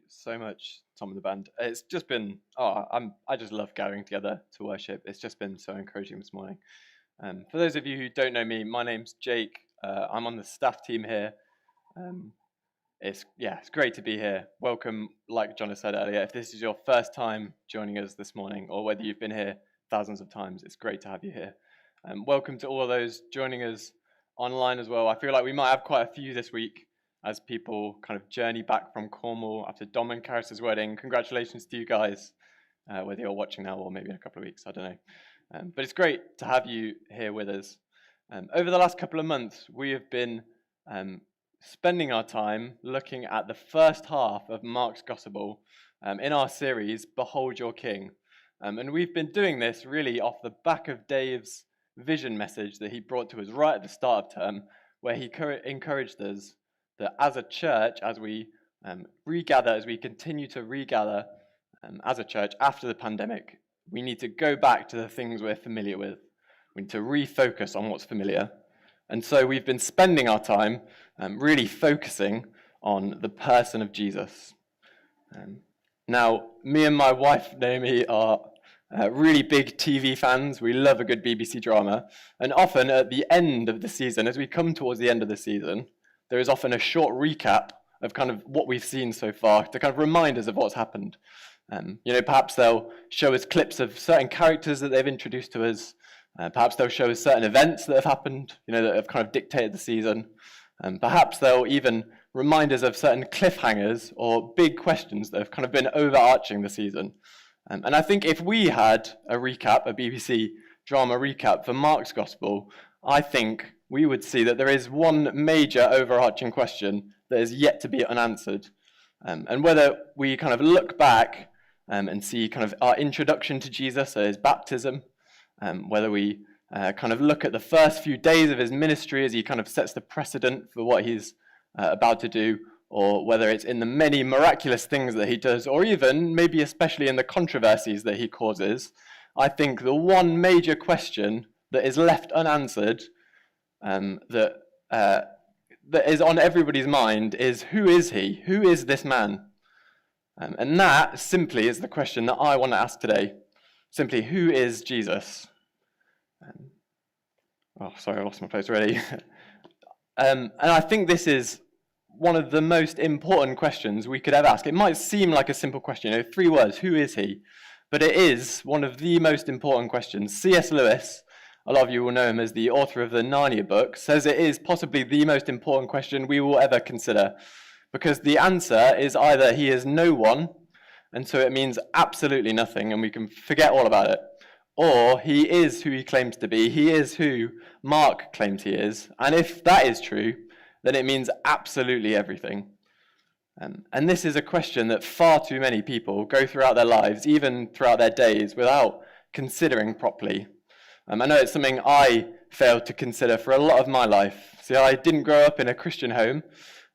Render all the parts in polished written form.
so much, Tom and the band. It's just been, I just love gathering together to worship. It's just been so encouraging this morning. For those of you who don't know me, my name's Jake. I'm on the staff team here. It's great to be here. Welcome, like John has said earlier, if this is your first time joining us this morning, or whether you've been here thousands of times, it's great to have you here. Welcome to all of those joining us online as well. I feel like we might have quite a few this week as people kind of journey back from Cornwall after Dom and Karis's wedding. Congratulations to you guys, whether you're watching now or maybe in a couple of weeks, I don't know. But it's great to have you here with us. Over the last couple of months, we have been spending our time looking at the first half of Mark's Gospel in our series, Behold Your King. And we've been doing this really off the back of Dave's vision message that he brought to us right at the start of term, where he encouraged us that as a church, as we regather, as we continue to regather as a church after the pandemic, we need to go back to the things we're familiar with. We need to refocus on what's familiar. And so we've been spending our time really focusing on the person of Jesus. Now, me and my wife, Naomi, are really big TV fans. We love a good BBC drama. And often at the end of the season, as we come towards the end of the season, there is often a short recap of kind of what we've seen so far to kind of remind us of what's happened. Perhaps they'll show us clips of certain characters that they've introduced to us. Perhaps they'll show us certain events that have happened, that have kind of dictated the season. Perhaps they'll even remind us of certain cliffhangers or big questions that have kind of been overarching the season. And I think if we had a recap, a BBC drama recap for Mark's Gospel, I think we would see that there is one major overarching question that is yet to be unanswered. And whether we kind of look back and see kind of our introduction to Jesus, so his baptism, whether we kind of look at the first few days of his ministry as he kind of sets the precedent for what he's about to do, or whether it's in the many miraculous things that he does, or even maybe especially in the controversies that he causes, I think the one major question that is left unanswered, that is on everybody's mind, is who is he? Who is this man? And that simply is the question that I want to ask today. Simply, who is Jesus? Sorry, I lost my place already. And I think this is one of the most important questions we could ever ask. It might seem like a simple question, 3 words, who is he? But it is one of the most important questions. C.S. Lewis, a lot of you will know him as the author of the Narnia book, says it is possibly the most important question we will ever consider, because the answer is either he is no one, and so it means absolutely nothing, and we can forget all about it, or he is who he claims to be. He is who Mark claims he is, and if that is true, then it means absolutely everything. And this is a question that far too many people go throughout their lives, even throughout their days, without considering properly. I know it's something I failed to consider for a lot of my life. See, I didn't grow up in a Christian home.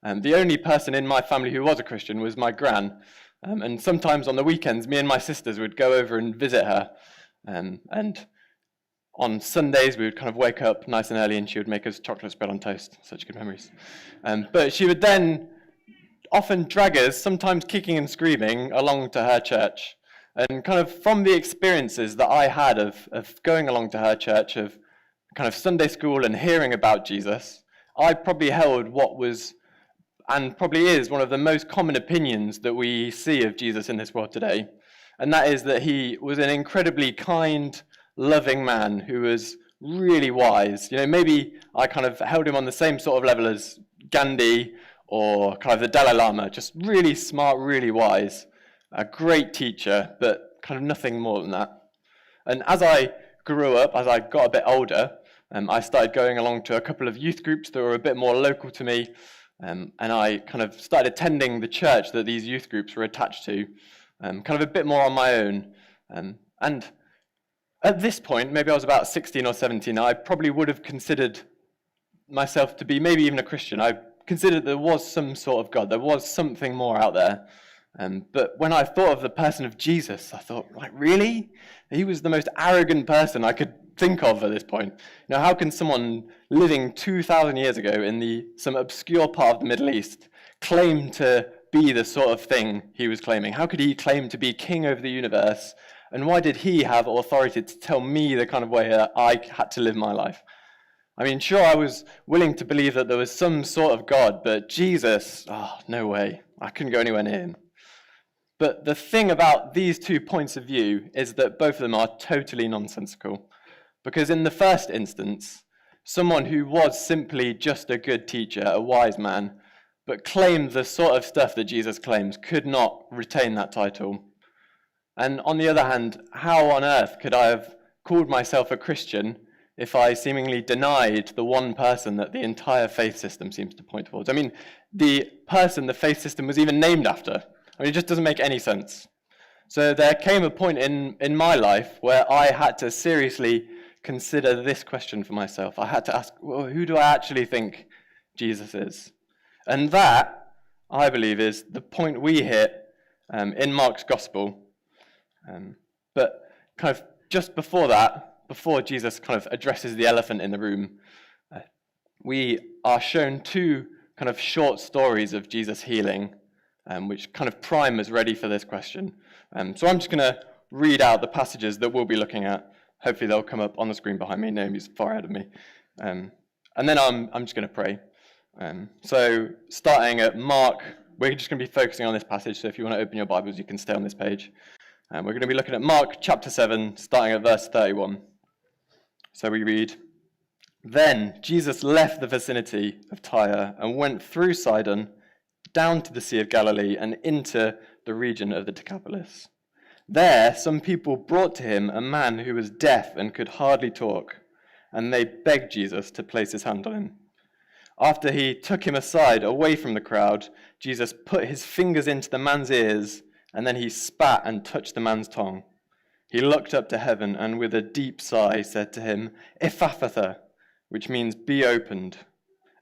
The only person in my family who was a Christian was my gran. And sometimes on the weekends, me and my sisters would go over and visit her. And on Sundays, we would kind of wake up nice and early and she would make us chocolate spread on toast. Such good memories. But she would then often drag us, sometimes kicking and screaming, along to her church. And kind of from the experiences that I had of going along to her church, of kind of Sunday school and hearing about Jesus, I probably held what was, and probably is, one of the most common opinions that we see of Jesus in this world today. And that is that he was an incredibly kind, loving man who was really wise. Maybe I kind of held him on the same sort of level as Gandhi or kind of the Dalai Lama, just really smart, really wise. A great teacher, but kind of nothing more than that. And as I grew up, as I got a bit older, I started going along to a couple of youth groups that were a bit more local to me, and I kind of started attending the church that these youth groups were attached to, kind of a bit more on my own. And at this point, maybe I was about 16 or 17, I probably would have considered myself to be maybe even a Christian. I considered there was some sort of God, there was something more out there. But when I thought of the person of Jesus, I thought, really? He was the most arrogant person I could think of at this point. How can someone living 2,000 years ago in some obscure part of the Middle East claim to be the sort of thing he was claiming? How could he claim to be king over the universe? And why did he have authority to tell me the kind of way that I had to live my life? I mean, sure, I was willing to believe that there was some sort of God, but Jesus, no way. I couldn't go anywhere near him. But the thing about these 2 points of view is that both of them are totally nonsensical. Because in the first instance, someone who was simply just a good teacher, a wise man, but claimed the sort of stuff that Jesus claims, could not retain that title. And on the other hand, how on earth could I have called myself a Christian if I seemingly denied the one person that the entire faith system seems to point towards? I mean, the person the faith system was even named after. I mean, it just doesn't make any sense. So there came a point in my life where I had to seriously consider this question for myself. I had to ask, well, who do I actually think Jesus is? And that, I believe, is the point we hit in Mark's gospel. But kind of just before that, before Jesus kind of addresses the elephant in the room, we are shown 2 kind of short stories of Jesus healing, which kind of prime us ready for this question. So I'm just going to read out the passages that we'll be looking at. Hopefully they'll come up on the screen behind me. Naomi's far ahead of me. And then I'm just going to pray. So starting at Mark, we're just going to be focusing on this passage. So if you want to open your Bibles, you can stay on this page. We're going to be looking at Mark chapter 7, starting at verse 31. So we read, "Then Jesus left the vicinity of Tyre and went through Sidon, down to the Sea of Galilee and into the region of the Decapolis. There some people brought to him a man who was deaf and could hardly talk, and they begged Jesus to place his hand on him. After he took him aside away from the crowd, Jesus put his fingers into the man's ears, and then he spat and touched the man's tongue. He looked up to heaven and with a deep sigh said to him, 'Ephphatha,' which means be opened.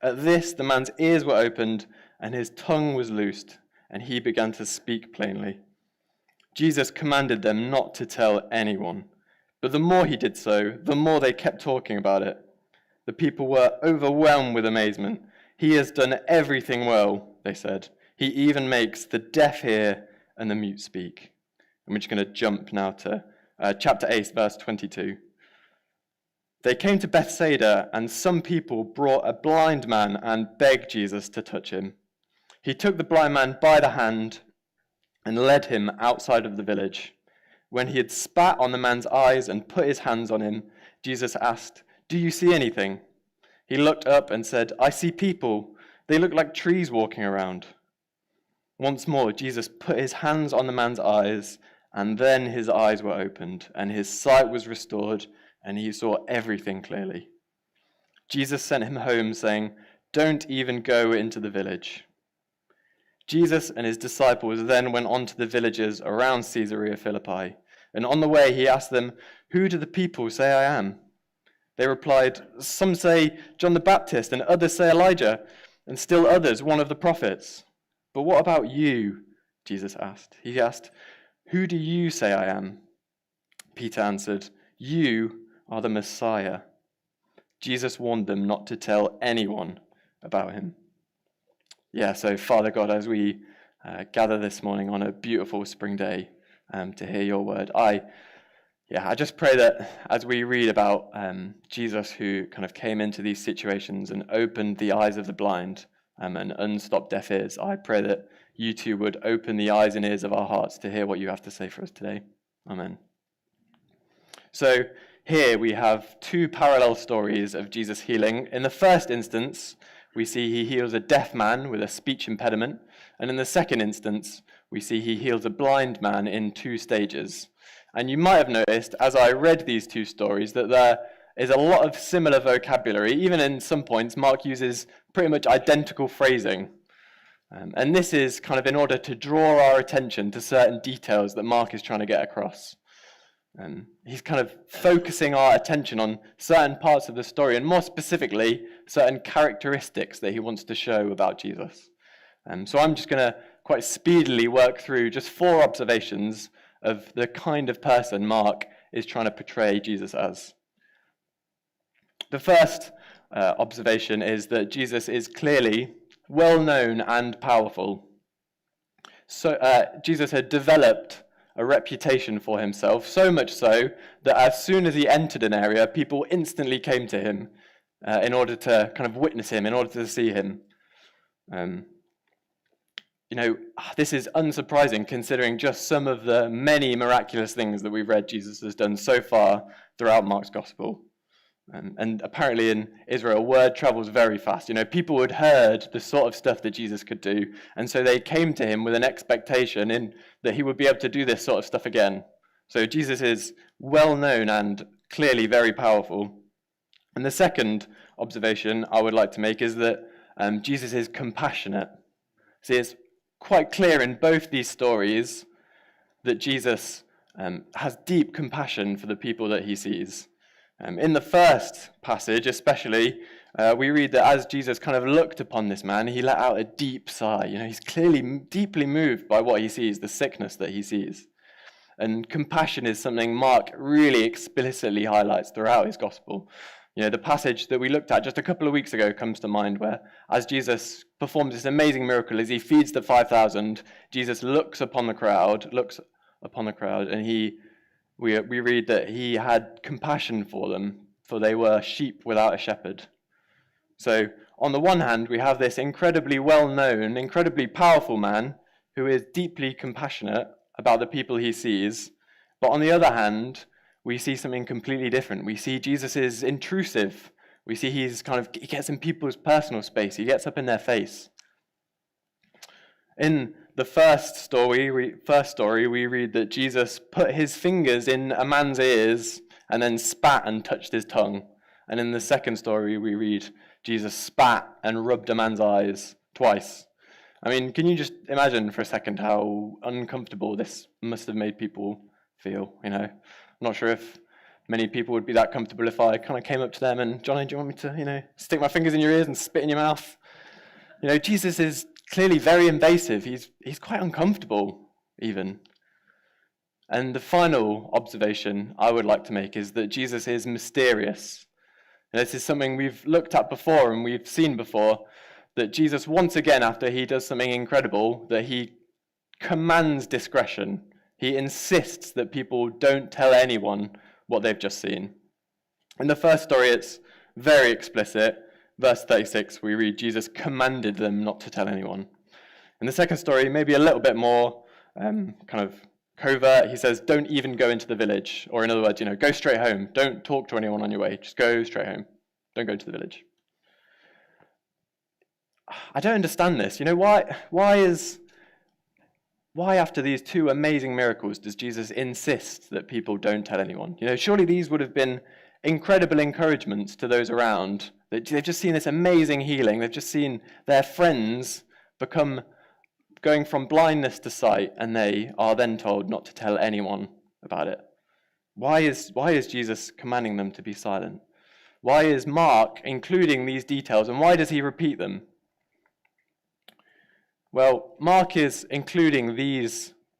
At this the man's ears were opened and his tongue was loosed, and he began to speak plainly. Jesus commanded them not to tell anyone, but the more he did so, the more they kept talking about it. The people were overwhelmed with amazement. 'He has done everything well,' they said. 'He even makes the deaf hear and the mute speak.'" And we're just going to jump now to chapter 8, verse 22. "They came to Bethsaida, and some people brought a blind man and begged Jesus to touch him. He took the blind man by the hand and led him outside of the village. When he had spat on the man's eyes and put his hands on him, Jesus asked, 'Do you see anything?' He looked up and said, 'I see people. They look like trees walking around.' Once more, Jesus put his hands on the man's eyes, and then his eyes were opened, and his sight was restored, and he saw everything clearly. Jesus sent him home, saying, 'Don't even go into the village.' Jesus and his disciples then went on to the villages around Caesarea Philippi, and on the way he asked them, 'Who do the people say I am?' They replied, 'Some say John the Baptist, and others say Elijah, and still others one of the prophets.' 'But what about you?' Jesus asked. He asked, 'Who do you say I am?' Peter answered, 'You are the Messiah.' Jesus warned them not to tell anyone about him." Yeah, so Father God, as we gather this morning on a beautiful spring day to hear your word, I just pray that as we read about Jesus who kind of came into these situations and opened the eyes of the blind and unstopped deaf ears, I pray that you too would open the eyes and ears of our hearts to hear what you have to say for us today. Amen. So here we have 2 parallel stories of Jesus healing. In the first instance, we see he heals a deaf man with a speech impediment, and in the second instance, we see he heals a blind man in 2 stages. And you might have noticed, as I read these 2 stories, that there is a lot of similar vocabulary. Even in some points, Mark uses pretty much identical phrasing. And this is kind of in order to draw our attention to certain details that Mark is trying to get across. He's kind of focusing our attention on certain parts of the story, and more specifically, certain characteristics that he wants to show about Jesus. So I'm just going to quite speedily work through just 4 observations of the kind of person Mark is trying to portray Jesus as. The first observation is that Jesus is clearly well known and powerful. Jesus had developed a reputation for himself, so much so that as soon as he entered an area, people instantly came to him in order to kind of witness him, in order to see him. This is unsurprising considering just some of the many miraculous things that we've read Jesus has done so far throughout Mark's gospel. And apparently in Israel, word travels very fast. People had heard the sort of stuff that Jesus could do, and so they came to him with an expectation in that he would be able to do this sort of stuff again. So Jesus is well known and clearly very powerful. And the second observation I would like to make is that Jesus is compassionate. See, it's quite clear in both these stories that Jesus has deep compassion for the people that he sees. In the first passage especially, we read that as Jesus kind of looked upon this man, he let out a deep sigh. He's clearly deeply moved by what he sees, the sickness that he sees. And compassion is something Mark really explicitly highlights throughout his gospel. The passage that we looked at just a couple of weeks ago comes to mind, where as Jesus performs this amazing miracle, as he feeds the 5,000, Jesus looks upon the crowd, and we read that he had compassion for them, for they were sheep without a shepherd. So on the one hand, we have this incredibly well-known, incredibly powerful man who is deeply compassionate about the people he sees, but on the other hand, we see something completely different. We see Jesus is intrusive. We see he gets in people's personal space. He gets up in their face. In the first story, we read that Jesus put his fingers in a man's ears and then spat and touched his tongue. And in the second story, we read Jesus spat and rubbed a man's eyes twice. Can you just imagine for a second how uncomfortable this must have made people feel, I'm not sure if many people would be that comfortable if I kind of came up to them and, Johnny, do you want me to, stick my fingers in your ears and spit in your mouth? Jesus is clearly very invasive. He's quite uncomfortable, even. And the final observation I would like to make is that Jesus is mysterious. This is something we've looked at before and we've seen before, that Jesus, once again, after he does something incredible, that he commands discretion. He insists that people don't tell anyone what they've just seen. In the first story, it's very explicit. Verse 36, we read, Jesus commanded them not to tell anyone. In the second story, maybe a little bit more kind of covert. He says, don't even go into the village. Or in other words, go straight home. Don't talk to anyone on your way. Just go straight home. Don't go to the village. I don't understand this. Why after these two amazing miracles does Jesus insist that people don't tell anyone? Surely these would have been incredible encouragements to those around. They've just seen this amazing healing. They've just seen their friends going from blindness to sight, and they are then told not to tell anyone about it. Why is Jesus commanding them to be silent? Why is Mark including these details, and why does he repeat them? Well, Mark is including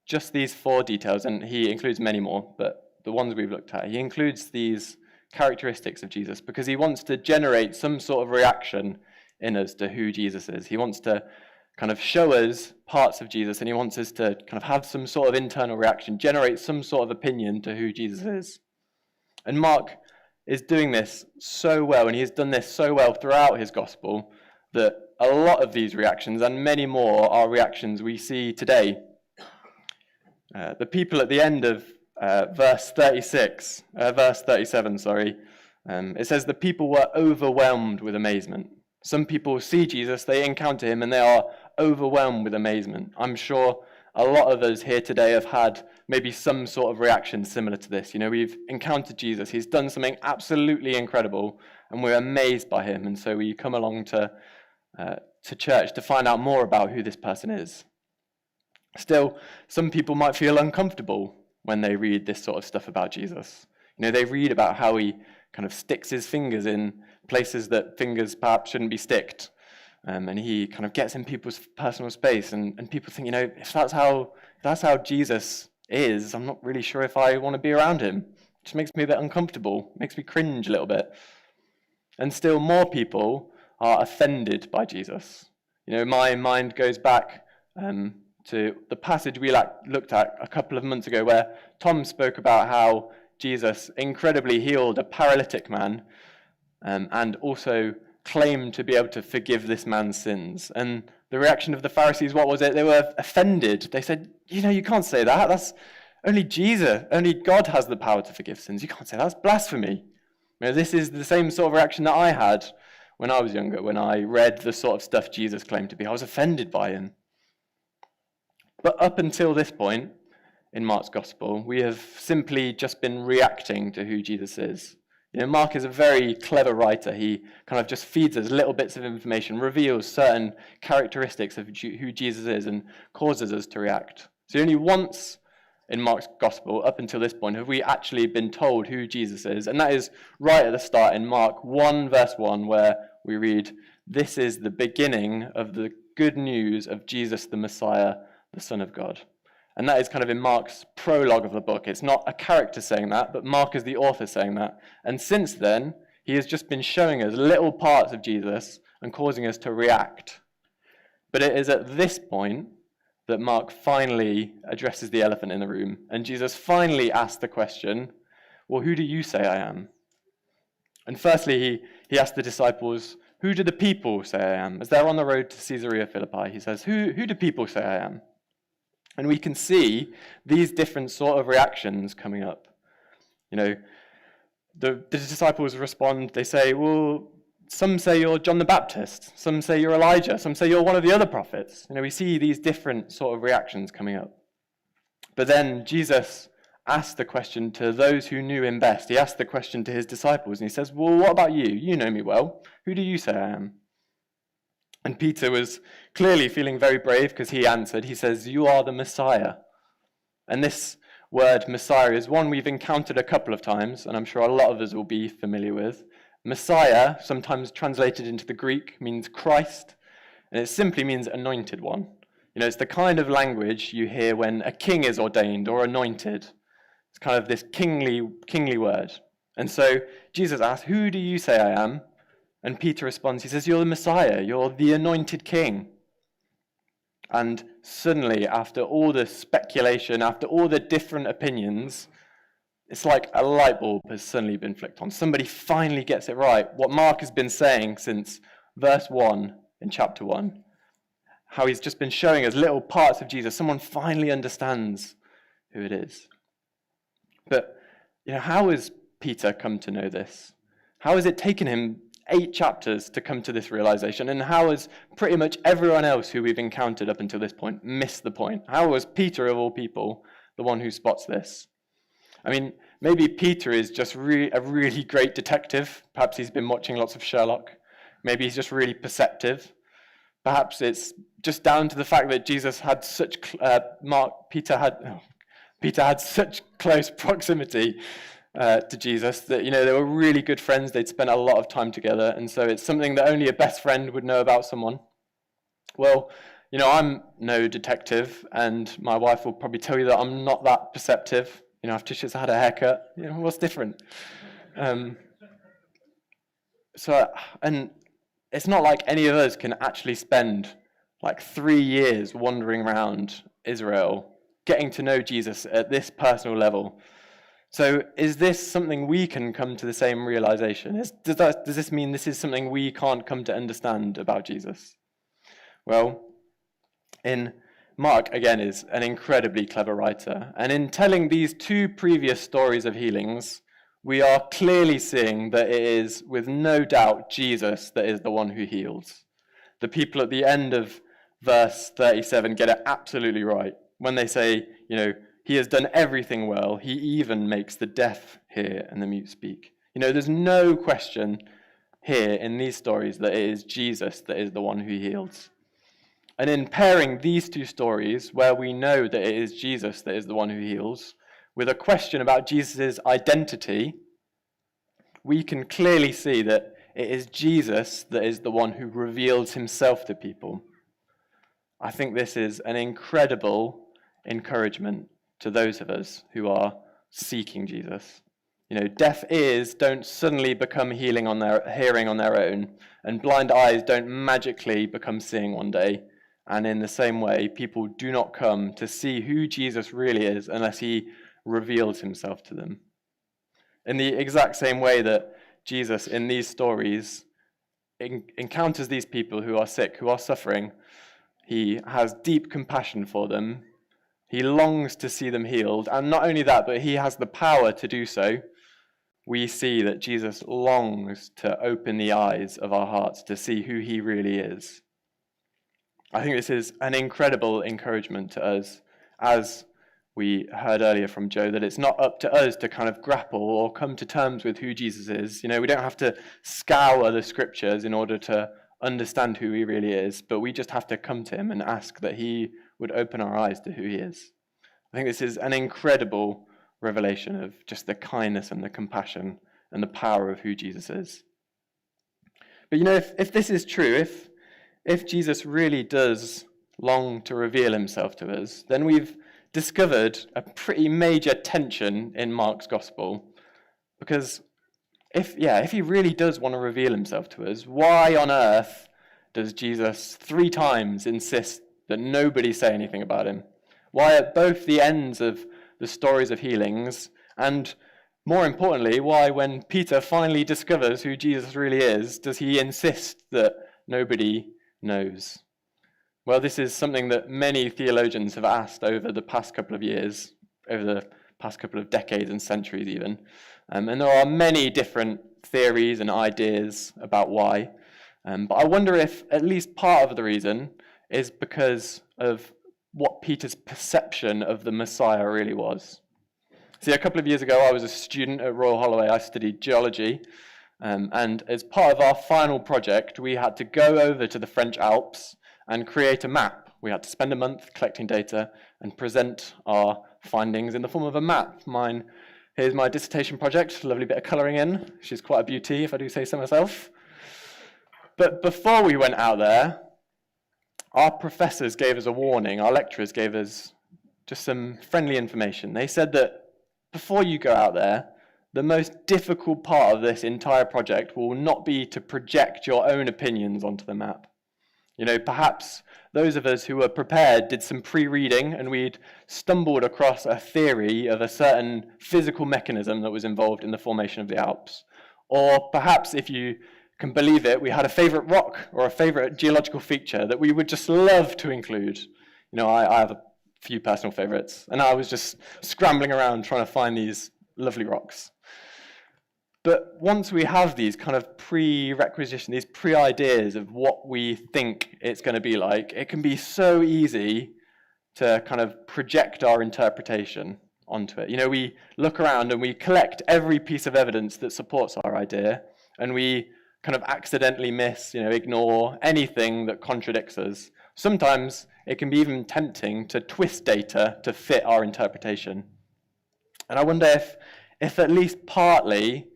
just these 4 details, and he includes many more, but the ones we've looked at, he includes these characteristics of Jesus because he wants to generate some sort of reaction in us to who Jesus is. He wants to kind of show us parts of Jesus, and he wants us to kind of have some sort of internal reaction, generate some sort of opinion to who Jesus is. And Mark is doing this so well, and he has done this so well throughout his gospel, that a lot of these reactions, and many more, are reactions we see today. The people at the end of verse 37, it says the people were overwhelmed with amazement. Some people see Jesus, they encounter him, and they are overwhelmed with amazement. I'm sure a lot of us here today have had maybe some sort of reaction similar to this. We've encountered Jesus, he's done something absolutely incredible, and we're amazed by him, and so we come along to church to find out more about who this person is. Still, some people might feel uncomfortable when they read this sort of stuff about Jesus. They read about how he kind of sticks his fingers in places that fingers perhaps shouldn't be sticked, and he kind of gets in people's personal space, and people think, if that's how Jesus is, I'm not really sure if I want to be around him. It just makes me a bit uncomfortable, makes me cringe a little bit. And still more people are offended by Jesus. My mind goes back to the passage we looked at a couple of months ago, where Tom spoke about how Jesus incredibly healed a paralytic man, and also claimed to be able to forgive this man's sins. And the reaction of the Pharisees, what was it? They were offended. They said, you can't say that. That's only Jesus, only God has the power to forgive sins. You can't say that. That's blasphemy. This is the same sort of reaction that I had when I was younger, when I read the sort of stuff Jesus claimed to be. I was offended by him. But up until this point in Mark's gospel, we have simply just been reacting to who Jesus is. Mark is a very clever writer. He kind of just feeds us little bits of information, reveals certain characteristics of who Jesus is, and causes us to react. So only once in Mark's gospel, up until this point, have we actually been told who Jesus is, and that is right at the start in Mark 1, verse 1, where we read, "This is the beginning of the good news of Jesus the Messiah, the Son of God." And that is kind of in Mark's prologue of the book. It's not a character saying that, but Mark is the author saying that. And since then, he has just been showing us little parts of Jesus and causing us to react. But it is at this point that Mark finally addresses the elephant in the room. And Jesus finally asks the question, well, who do you say I am? And firstly, he asked the disciples, who do the people say I am? As they're on the road to Caesarea Philippi, he says, who do people say I am? And we can see these different sort of reactions coming up. The disciples respond, they say, well, some say you're John the Baptist, some say you're Elijah, some say you're one of the other prophets. We see these different sort of reactions coming up. But then Jesus asked the question to those who knew him best. He asked the question to his disciples, and he says, well, what about you? You know me well. Who do you say I am? And Peter was clearly feeling very brave because he answered. He says, you are the Messiah. And this word Messiah is one we've encountered a couple of times, and I'm sure a lot of us will be familiar with. Messiah, sometimes translated into the Greek, means Christ, and it simply means anointed one. It's the kind of language you hear when a king is ordained or anointed. It's kind of this kingly word. And so Jesus asks, who do you say I am? And Peter responds, he says, you're the Messiah, you're the anointed king. And suddenly, after all the speculation, after all the different opinions, it's like a light bulb has suddenly been flicked on. Somebody finally gets it right. What Mark has been saying since verse 1 in chapter 1, how he's just been showing us little parts of Jesus. Someone finally understands who it is. But, how has Peter come to know this? How has it taken him 8 chapters to come to this realization? And how has pretty much everyone else who we've encountered up until this point missed the point? How was Peter, of all people, the one who spots this? Maybe Peter is just a really great detective. Perhaps he's been watching lots of Sherlock. Maybe he's just really perceptive. Perhaps it's just down to the fact that Jesus had Peter had such close proximity to Jesus that, they were really good friends. They'd spent a lot of time together. And so it's something that only a best friend would know about someone. Well, I'm no detective, and my wife will probably tell you that I'm not that perceptive. After she's had a haircut, what's different? And it's not like any of us can actually spend 3 years wandering around Israel, getting to know Jesus at this personal level. So is this something we can come to the same realization? Does this mean this is something we can't come to understand about Jesus? Well, Mark, again, is an incredibly clever writer. And in telling these 2 previous stories of healings, we are clearly seeing that it is, with no doubt, Jesus that is the one who heals. The people at the end of verse 37 get it absolutely right when they say, he has done everything well. He even makes the deaf hear and the mute speak. There's no question here in these stories that it is Jesus that is the one who heals. And in pairing these 2 stories, where we know that it is Jesus that is the one who heals, with a question about Jesus' identity, we can clearly see that it is Jesus that is the one who reveals himself to people. I think this is an incredible encouragement to those of us who are seeking Jesus. Deaf ears don't suddenly become hearing on their own, and blind eyes don't magically become seeing one day. And in the same way, people do not come to see who Jesus really is unless he reveals himself to them. In the exact same way that Jesus, in these stories, encounters these people who are sick, who are suffering, he has deep compassion for them. He longs to see them healed. And not only that, but he has the power to do so. We see that Jesus longs to open the eyes of our hearts to see who he really is. I think this is an incredible encouragement to us, as we heard earlier from Joe, that it's not up to us to kind of grapple or come to terms with who Jesus is. We don't have to scour the scriptures in order to understand who he really is, but we just have to come to him and ask that he would open our eyes to who he is. I think this is an incredible revelation of just the kindness and the compassion and the power of who Jesus is. But if this is true, if Jesus really does long to reveal himself to us, then we've discovered a pretty major tension in Mark's gospel. Because if he really does want to reveal himself to us, why on earth does Jesus 3 times insist that nobody say anything about him? Why at both the ends of the stories of healings, and more importantly, why when Peter finally discovers who Jesus really is, does he insist that nobody knows? Well, this is something that many theologians have asked over the past couple of years, over the past couple of decades and centuries even. And there are many different theories and ideas about why. But I wonder if at least part of the reason is because of what Peter's perception of the Messiah really was. See, a couple of years ago, I was a student at Royal Holloway. I studied geology. And as part of our final project, we had to go over to the French Alps and create a map. We had to spend a month collecting data and present our findings in the form of a map. Here's my dissertation project, a lovely bit of colouring in. She's quite a beauty, if I do say so myself. But before we went out there, our professors gave us a warning. Our lecturers gave us just some friendly information. They said that before you go out there, the most difficult part of this entire project will not be to project your own opinions onto the map. Perhaps those of us who were prepared did some pre-reading and we'd stumbled across a theory of a certain physical mechanism that was involved in the formation of the Alps. Or perhaps, if you can believe it, we had a favourite rock or a favourite geological feature that we would just love to include. I have a few personal favourites, and I was just scrambling around trying to find these lovely rocks. But once we have these kind of prerequisitions, these pre-ideas of what we think it's going to be like, it can be so easy to kind of project our interpretation onto it. We look around and we collect every piece of evidence that supports our idea, and we kind of accidentally ignore anything that contradicts us. Sometimes it can be even tempting to twist data to fit our interpretation. And I wonder if at least partly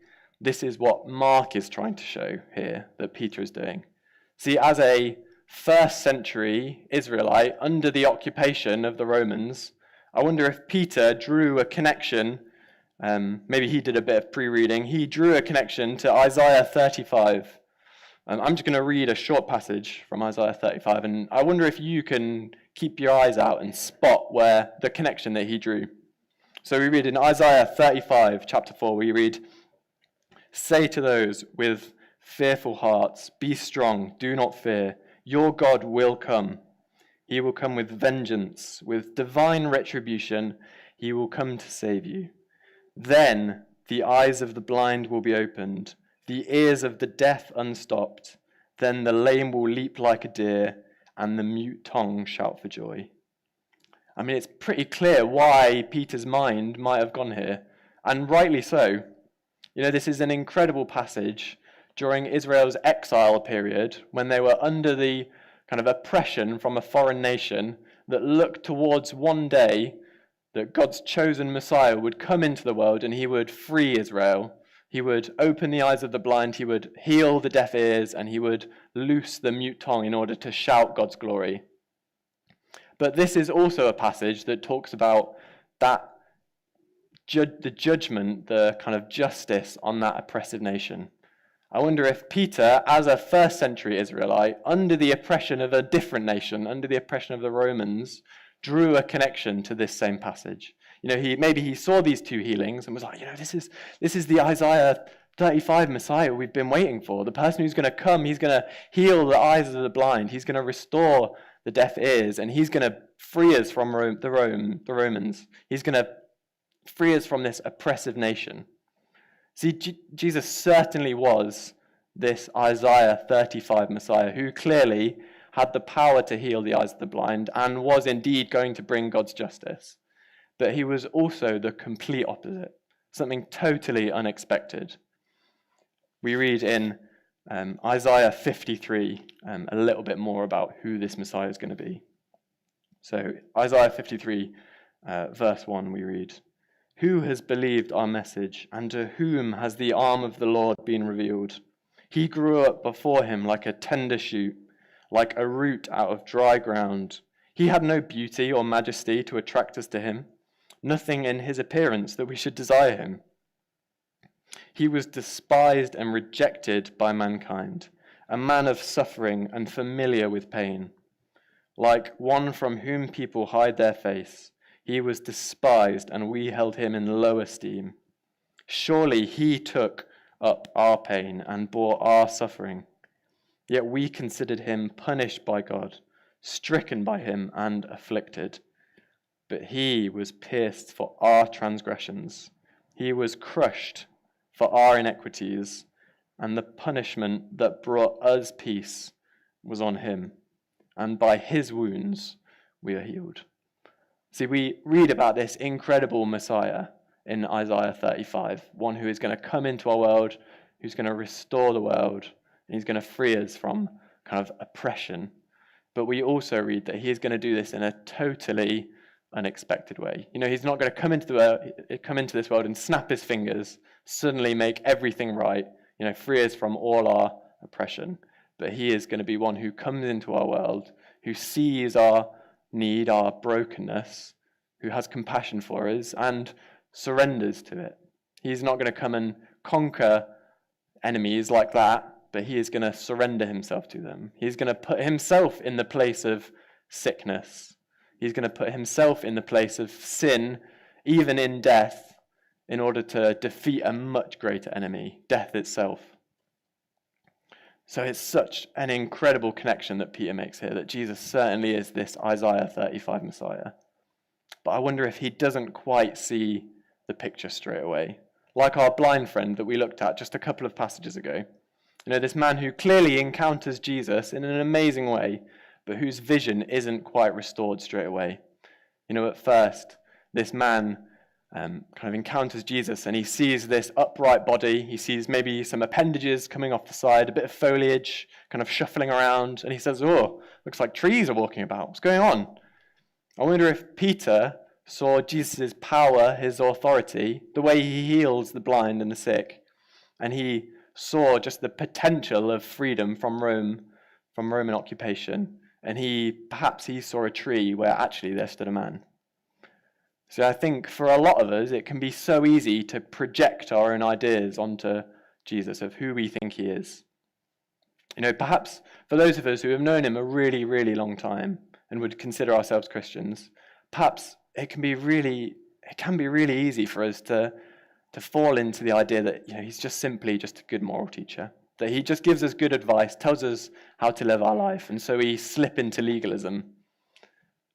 this is what Mark is trying to show here, that Peter is doing. See, as a first century Israelite under the occupation of the Romans, I wonder if Peter drew a connection, maybe he did a bit of pre-reading, he drew a connection to Isaiah 35. I'm just going to read a short passage from Isaiah 35, and I wonder if you can keep your eyes out and spot where the connection that he drew. So we read in Isaiah 35, chapter 4, we read, "Say to those with fearful hearts, be strong, do not fear. Your God will come. He will come with vengeance, with divine retribution. He will come to save you. Then the eyes of the blind will be opened, the ears of the deaf unstopped. Then the lame will leap like a deer, and the mute tongue shout for joy." I mean, it's pretty clear why Peter's mind might have gone here, and rightly so. This is an incredible passage during Israel's exile period when they were under the kind of oppression from a foreign nation that looked towards one day that God's chosen Messiah would come into the world and he would free Israel. He would open the eyes of the blind, he would heal the deaf ears, and he would loose the mute tongue in order to shout God's glory. But this is also a passage that talks about that the judgment, the kind of justice on that oppressive nation. I wonder if Peter, as a first century Israelite, under the oppression of a different nation, under the oppression of the Romans, drew a connection to this same passage. Maybe he saw these two healings and was like, this is the Isaiah 35 Messiah we've been waiting for. The person who's going to come, he's going to heal the eyes of the blind, he's going to restore the deaf ears, and he's going to free us from the Romans. He's going to free us from this oppressive nation. See, Jesus certainly was this Isaiah 35 Messiah who clearly had the power to heal the eyes of the blind and was indeed going to bring God's justice. But he was also the complete opposite, something totally unexpected. We read in Isaiah 53 a little bit more about who this Messiah is going to be. So Isaiah 53 verse 1 we read, "Who has believed our message, and to whom has the arm of the Lord been revealed? He grew up before him like a tender shoot, like a root out of dry ground. He had no beauty or majesty to attract us to him, nothing in his appearance that we should desire him. He was despised and rejected by mankind, a man of suffering and familiar with pain. Like one from whom people hide their face, he was despised, and we held him in low esteem. Surely he took up our pain and bore our suffering. Yet we considered him punished by God, stricken by him and afflicted. But he was pierced for our transgressions. He was crushed for our iniquities, and the punishment that brought us peace was on him. And by his wounds we are healed." See, we read about this incredible Messiah in Isaiah 35, one who is going to come into our world, who's going to restore the world, and he's going to free us from kind of oppression. But we also read that he is going to do this in a totally unexpected way. He's not going to come into this world and snap his fingers, suddenly make everything right, free us from all our oppression. But he is going to be one who comes into our world, who sees our need, our brokenness, who has compassion for us and surrenders to it. He's not going to come and conquer enemies like that, but he is going to surrender himself to them. He's going to put himself in the place of sickness. He's going to put himself in the place of sin, even in death, in order to defeat a much greater enemy, death itself. So it's such an incredible connection that Peter makes here, that Jesus certainly is this Isaiah 35 Messiah. But I wonder if he doesn't quite see the picture straight away. Like our blind friend that we looked at just a couple of passages ago. This man who clearly encounters Jesus in an amazing way, but whose vision isn't quite restored straight away. At first, this man kind of encounters Jesus, and he sees this upright body. He sees maybe some appendages coming off the side, a bit of foliage kind of shuffling around, and he says, "Oh, looks like trees are walking about. What's going on?" I wonder if Peter saw Jesus' power, his authority, the way he heals the blind and the sick, and he saw just the potential of freedom from Roman occupation, and perhaps he saw a tree where actually there stood a man. So I think for a lot of us, it can be so easy to project our own ideas onto Jesus of who we think he is. Perhaps for those of us who have known him a really, really long time and would consider ourselves Christians, perhaps it can be really easy for us to fall into the idea that he's just simply just a good moral teacher, that he just gives us good advice, tells us how to live our life, and so we slip into legalism.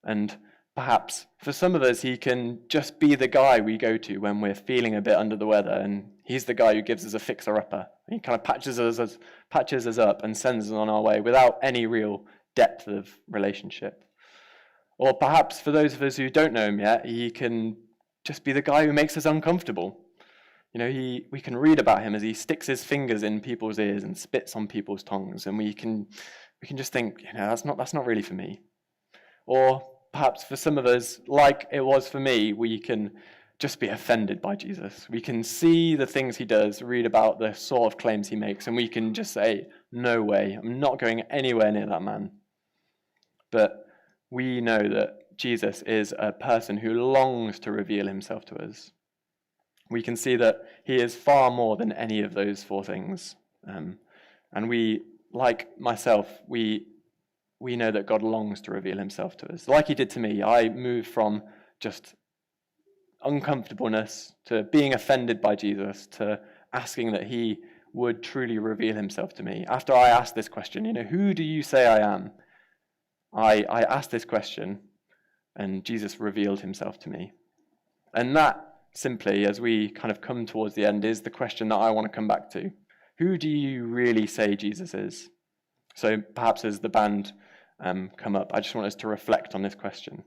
And perhaps for some of us, he can just be the guy we go to when we're feeling a bit under the weather, and he's the guy who gives us a fixer-upper. He kind of patches us up and sends us on our way without any real depth of relationship. Or perhaps for those of us who don't know him yet, he can just be the guy who makes us uncomfortable. We can read about him as he sticks his fingers in people's ears and spits on people's tongues, and we can just think, that's not really for me. Or perhaps for some of us, like it was for me, we can just be offended by Jesus. We can see the things he does, read about the sort of claims he makes, and we can just say, no way, I'm not going anywhere near that man. But we know that Jesus is a person who longs to reveal himself to us. We can see that he is far more than any of those four things. And we, like myself, we know that God longs to reveal himself to us. Like he did to me, I moved from just uncomfortableness to being offended by Jesus to asking that he would truly reveal himself to me. After I asked this question, who do you say I am? I asked this question, and Jesus revealed himself to me. And that simply, as we kind of come towards the end, is the question that I want to come back to. Who do you really say Jesus is? So perhaps as the band come up, I just want us to reflect on this question.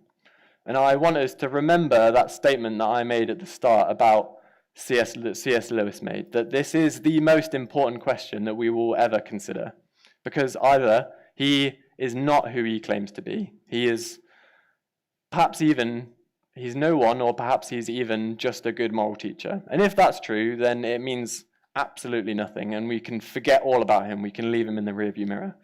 And I want us to remember that statement that I made at the start about C.S. Lewis made, that this is the most important question that we will ever consider. Because either he is not who he claims to be, he is perhaps even, he's no one, or perhaps he's even just a good moral teacher. And if that's true, then it means absolutely nothing, and we can forget all about him, we can leave him in the rearview mirror.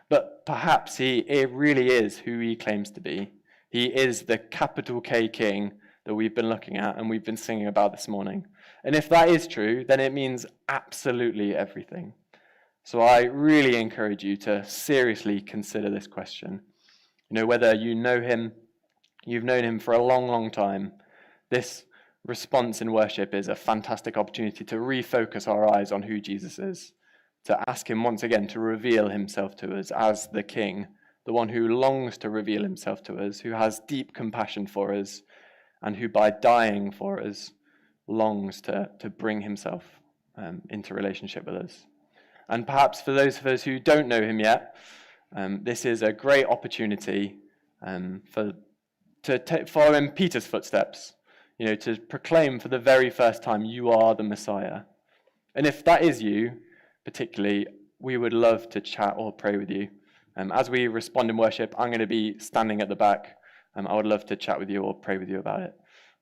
But perhaps it really is who he claims to be. He is the capital K King that we've been looking at and we've been singing about this morning. And if that is true, then it means absolutely everything. So I really encourage you to seriously consider this question. Whether you know him, you've known him for a long, long time, this response in worship is a fantastic opportunity to refocus our eyes on who Jesus is, to ask him once again to reveal himself to us as the King, the one who longs to reveal himself to us, who has deep compassion for us, and who by dying for us longs to bring himself into relationship with us. And perhaps for those of us who don't know him yet, this is a great opportunity to follow in Peter's footsteps, to proclaim for the very first time, you are the Messiah. And if that is you, particularly, we would love to chat or pray with you. As we respond in worship, I'm going to be standing at the back. I would love to chat with you or pray with you about it.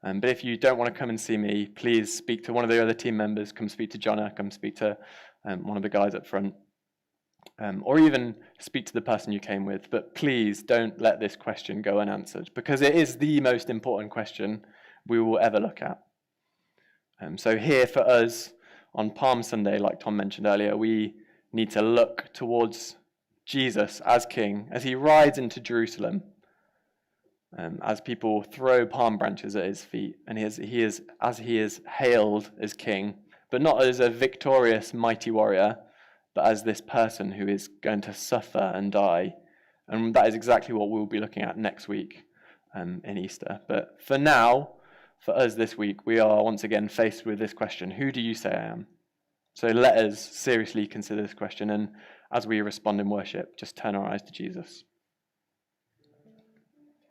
But if you don't want to come and see me, please speak to one of the other team members. Come speak to Jonna, come speak to one of the guys up front. Or even speak to the person you came with. But please don't let this question go unanswered, because it is the most important question we will ever look at. So here for us on Palm Sunday, like Tom mentioned earlier, we need to look towards Jesus as King, as he rides into Jerusalem, as people throw palm branches at his feet, and he is hailed as King, but not as a victorious, mighty warrior, but as this person who is going to suffer and die. And that is exactly what we'll be looking at next week in Easter. But for now, for us this week, we are once again faced with this question: who do you say I am? So let us seriously consider this question, and as we respond in worship, just turn our eyes to Jesus.